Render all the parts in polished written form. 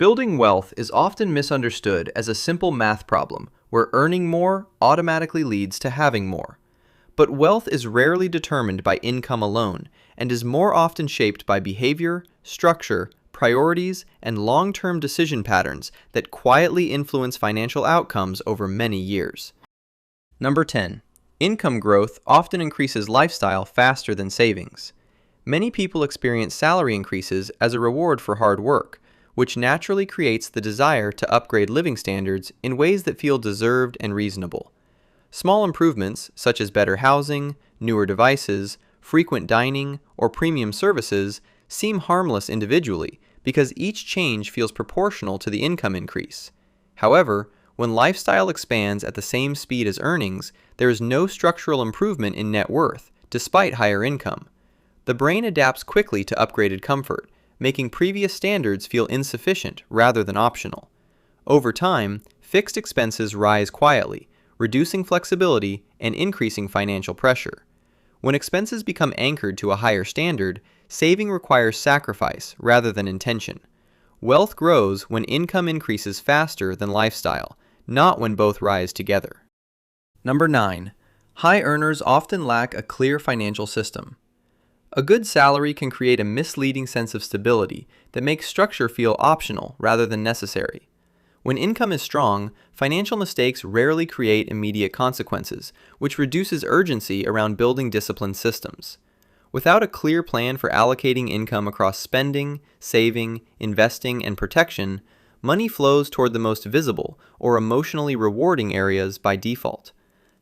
Building wealth is often misunderstood as a simple math problem where earning more automatically leads to having more. But wealth is rarely determined by income alone and is more often shaped by behavior, structure, priorities, and long-term decision patterns that quietly influence financial outcomes over many years. Number 10. Income growth often increases lifestyle faster than savings. Many people experience salary increases as a reward for hard work, which naturally creates the desire to upgrade living standards in ways that feel deserved and reasonable. Small improvements, such as better housing, newer devices, frequent dining, or premium services, seem harmless individually because each change feels proportional to the income increase. However, when lifestyle expands at the same speed as earnings, there is no structural improvement in net worth, despite higher income. The brain adapts quickly to upgraded comfort, making previous standards feel insufficient rather than optional. Over time, fixed expenses rise quietly, reducing flexibility and increasing financial pressure. When expenses become anchored to a higher standard, saving requires sacrifice rather than intention. Wealth grows when income increases faster than lifestyle, not when both rise together. Number 9. High earners often lack a clear financial system. A good salary can create a misleading sense of stability that makes structure feel optional rather than necessary. When income is strong, financial mistakes rarely create immediate consequences, which reduces urgency around building disciplined systems. Without a clear plan for allocating income across spending, saving, investing, and protection, money flows toward the most visible or emotionally rewarding areas by default.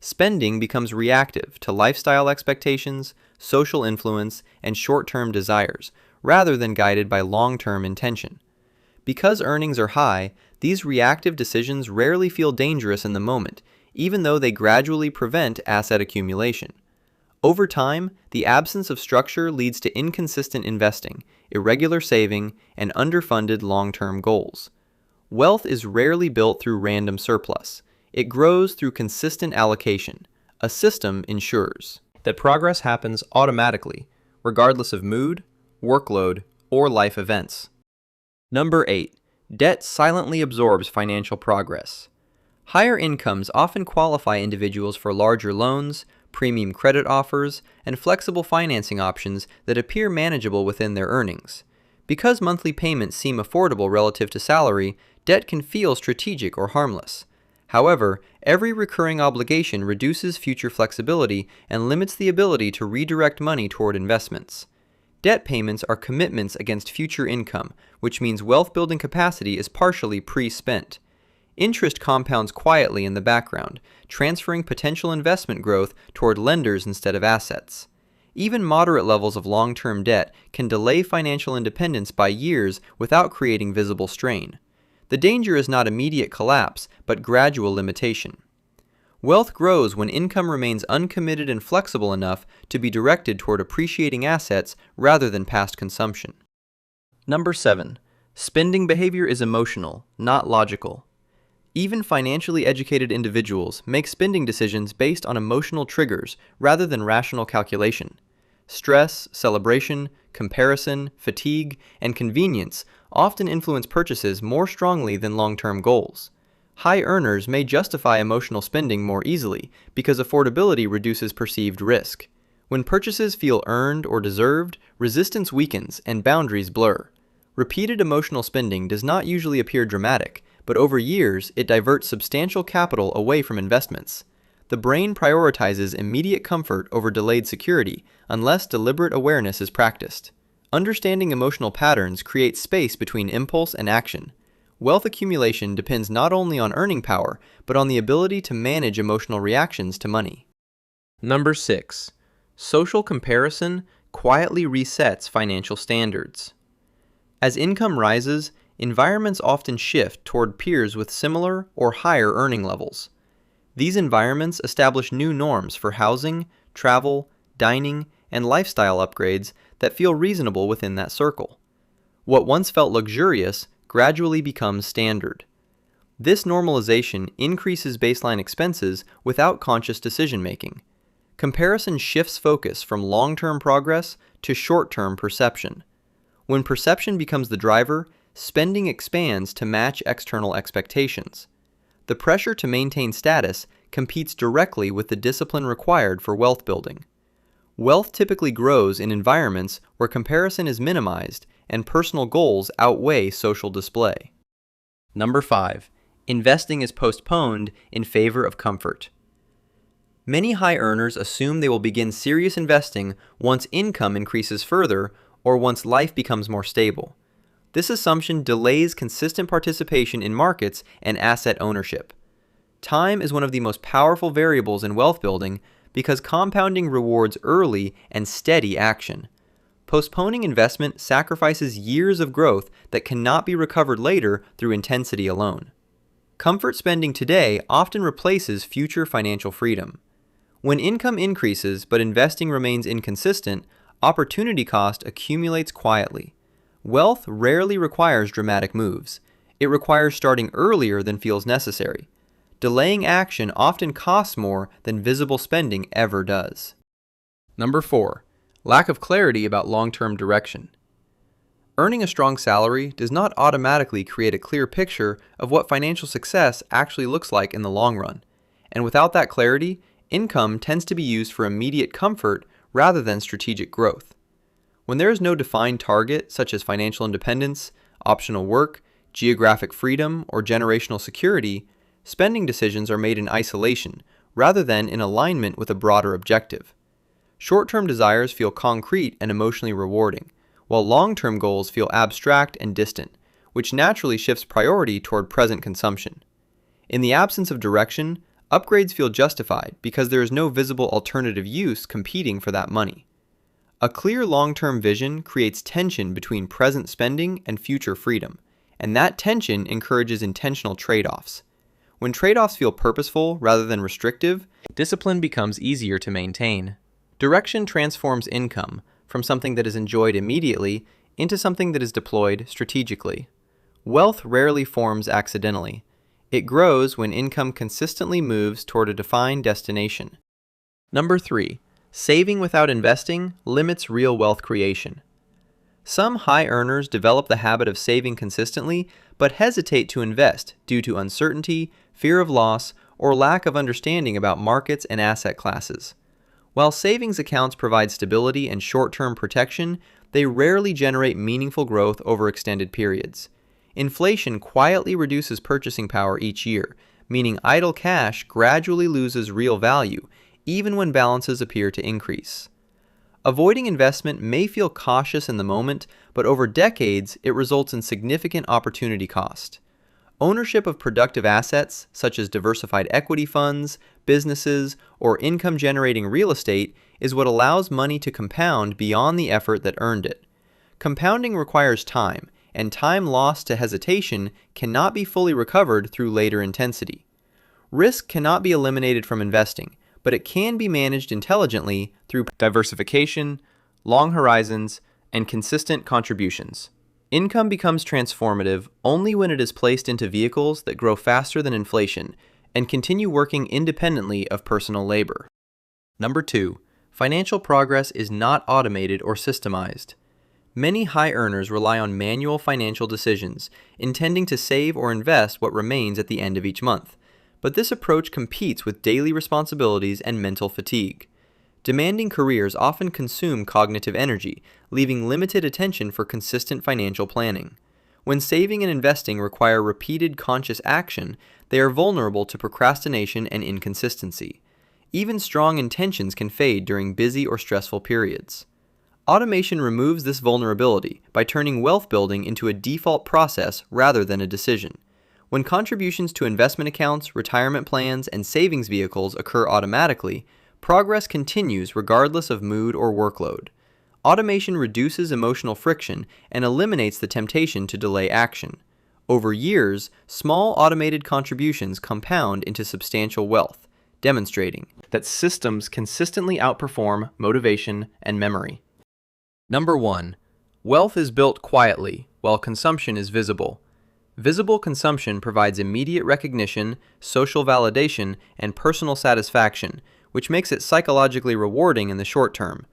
Spending becomes reactive to lifestyle expectations, social influence, and short-term desires, rather than guided by long-term intention. Because earnings are high, these reactive decisions rarely feel dangerous in the moment, even though they gradually prevent asset accumulation. Over time, the absence of structure leads to inconsistent investing, irregular saving, and underfunded long-term goals. Wealth is rarely built through random surplus. It grows through consistent allocation. A system ensures that progress happens automatically, regardless of mood, workload, or life events. Number 8. Debt silently absorbs financial progress. Higher incomes often qualify individuals for larger loans, premium credit offers, and flexible financing options that appear manageable within their earnings. Because monthly payments seem affordable relative to salary, debt can feel strategic or harmless. However, every recurring obligation reduces future flexibility and limits the ability to redirect money toward investments. Debt payments are commitments against future income, which means wealth-building capacity is partially pre-spent. Interest compounds quietly in the background, transferring potential investment growth toward lenders instead of assets. Even moderate levels of long-term debt can delay financial independence by years without creating visible strain. The danger is not immediate collapse, but gradual limitation. Wealth grows when income remains uncommitted and flexible enough to be directed toward appreciating assets rather than past consumption. Number 7. Spending behavior is emotional, not logical. Even financially educated individuals make spending decisions based on emotional triggers rather than rational calculation. Stress, celebration, comparison, fatigue, and convenience often influence purchases more strongly than long-term goals. High earners may justify emotional spending more easily because affordability reduces perceived risk. When purchases feel earned or deserved, resistance weakens and boundaries blur. Repeated emotional spending does not usually appear dramatic, but over years it diverts substantial capital away from investments. The brain prioritizes immediate comfort over delayed security unless deliberate awareness is practiced. Understanding emotional patterns creates space between impulse and action. Wealth accumulation depends not only on earning power, but on the ability to manage emotional reactions to money. Number 6. Social comparison quietly resets financial standards. As income rises, environments often shift toward peers with similar or higher earning levels. These environments establish new norms for housing, travel, dining, and lifestyle upgrades that feel reasonable within that circle. What once felt luxurious gradually becomes standard. This normalization increases baseline expenses without conscious decision-making. Comparison shifts focus from long-term progress to short-term perception. When perception becomes the driver, spending expands to match external expectations. The pressure to maintain status competes directly with the discipline required for wealth building. Wealth typically grows in environments where comparison is minimized and personal goals outweigh social display. Number 5. Investing is postponed in favor of comfort. Many high earners assume they will begin serious investing once income increases further or once life becomes more stable. This assumption delays consistent participation in markets and asset ownership. Time is one of the most powerful variables in wealth building because compounding rewards early and steady action. Postponing investment sacrifices years of growth that cannot be recovered later through intensity alone. Comfort spending today often replaces future financial freedom. When income increases but investing remains inconsistent, opportunity cost accumulates quietly. Wealth rarely requires dramatic moves. It requires starting earlier than feels necessary. Delaying action often costs more than visible spending ever does. Number 4. Lack of clarity about long-term direction. Earning a strong salary does not automatically create a clear picture of what financial success actually looks like in the long run. And without that clarity, income tends to be used for immediate comfort rather than strategic growth. When there is no defined target, such as financial independence, optional work, geographic freedom, or generational security, spending decisions are made in isolation rather than in alignment with a broader objective. Short-term desires feel concrete and emotionally rewarding, while long-term goals feel abstract and distant, which naturally shifts priority toward present consumption. In the absence of direction, upgrades feel justified because there is no visible alternative use competing for that money. A clear long-term vision creates tension between present spending and future freedom, and that tension encourages intentional trade-offs. When trade-offs feel purposeful rather than restrictive, discipline becomes easier to maintain. Direction transforms income from something that is enjoyed immediately into something that is deployed strategically. Wealth rarely forms accidentally. It grows when income consistently moves toward a defined destination. Number 3. Saving without investing limits real wealth creation. Some high earners develop the habit of saving consistently but hesitate to invest due to uncertainty, fear of loss, or lack of understanding about markets and asset classes. While savings accounts provide stability and short-term protection, they rarely generate meaningful growth over extended periods. Inflation quietly reduces purchasing power each year, meaning idle cash gradually loses real value, even when balances appear to increase. Avoiding investment may feel cautious in the moment, but over decades, it results in significant opportunity cost. Ownership of productive assets, such as diversified equity funds, businesses, or income-generating real estate, is what allows money to compound beyond the effort that earned it. Compounding requires time, and time lost to hesitation cannot be fully recovered through later intensity. Risk cannot be eliminated from investing, but it can be managed intelligently through diversification, long horizons, and consistent contributions. Income becomes transformative only when it is placed into vehicles that grow faster than inflation and continue working independently of personal labor. Number 2. Financial progress is not automated or systemized. Many high earners rely on manual financial decisions, intending to save or invest what remains at the end of each month. But this approach competes with daily responsibilities and mental fatigue. Demanding careers often consume cognitive energy, leaving limited attention for consistent financial planning. When saving and investing require repeated conscious action, they are vulnerable to procrastination and inconsistency. Even strong intentions can fade during busy or stressful periods. Automation removes this vulnerability by turning wealth building into a default process rather than a decision. When contributions to investment accounts, retirement plans, and savings vehicles occur automatically, progress continues regardless of mood or workload. Automation reduces emotional friction and eliminates the temptation to delay action. Over years, small automated contributions compound into substantial wealth, demonstrating that systems consistently outperform motivation and memory. Number 1. Wealth is built quietly, while consumption is visible. Visible consumption provides immediate recognition, social validation, and personal satisfaction, which makes it psychologically rewarding in the short term.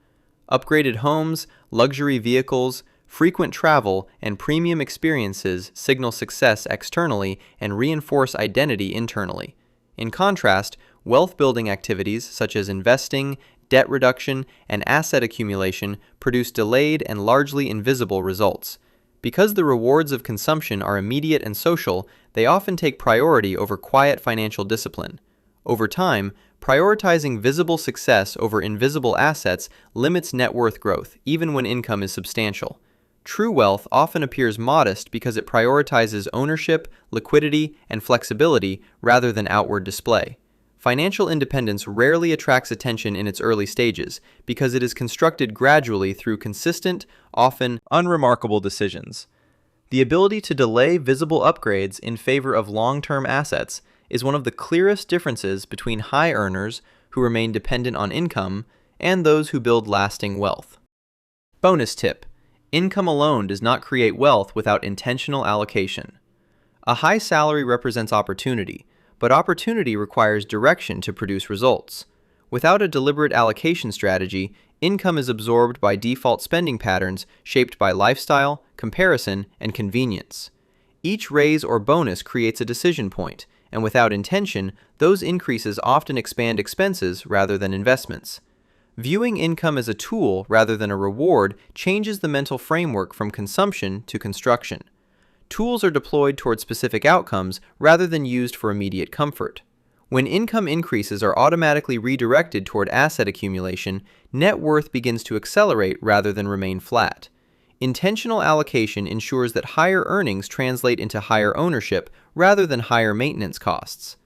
Upgraded homes, luxury vehicles, frequent travel, and premium experiences signal success externally and reinforce identity internally. In contrast, wealth-building activities such as investing, debt reduction, and asset accumulation produce delayed and largely invisible results. Because the rewards of consumption are immediate and social, they often take priority over quiet financial discipline. Over time, prioritizing visible success over invisible assets limits net worth growth, even when income is substantial. True wealth often appears modest because it prioritizes ownership, liquidity, and flexibility rather than outward display. Financial independence rarely attracts attention in its early stages because it is constructed gradually through consistent, often unremarkable decisions. The ability to delay visible upgrades in favor of long-term assets is one of the clearest differences between high earners who remain dependent on income and those who build lasting wealth. Bonus tip: income alone does not create wealth without intentional allocation. A high salary represents opportunity, but opportunity requires direction to produce results. Without a deliberate allocation strategy, income is absorbed by default spending patterns shaped by lifestyle, comparison, and convenience. Each raise or bonus creates a decision point, and without intention, those increases often expand expenses rather than investments. Viewing income as a tool rather than a reward changes the mental framework from consumption to construction. Tools are deployed toward specific outcomes rather than used for immediate comfort. When income increases are automatically redirected toward asset accumulation, net worth begins to accelerate rather than remain flat. Intentional allocation ensures that higher earnings translate into higher ownership rather than higher maintenance costs.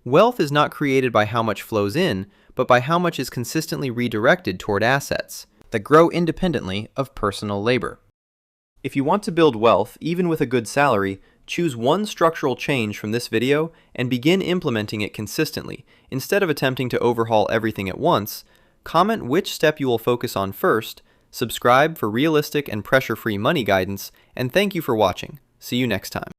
Wealth is not created by how much flows in, but by how much is consistently redirected toward assets that grow independently of personal labor. If you want to build wealth, even with a good salary, choose one structural change from this video and begin implementing it consistently. Instead of attempting to overhaul everything at once, comment which step you will focus on first, subscribe for realistic and pressure-free money guidance, and thank you for watching. See you next time.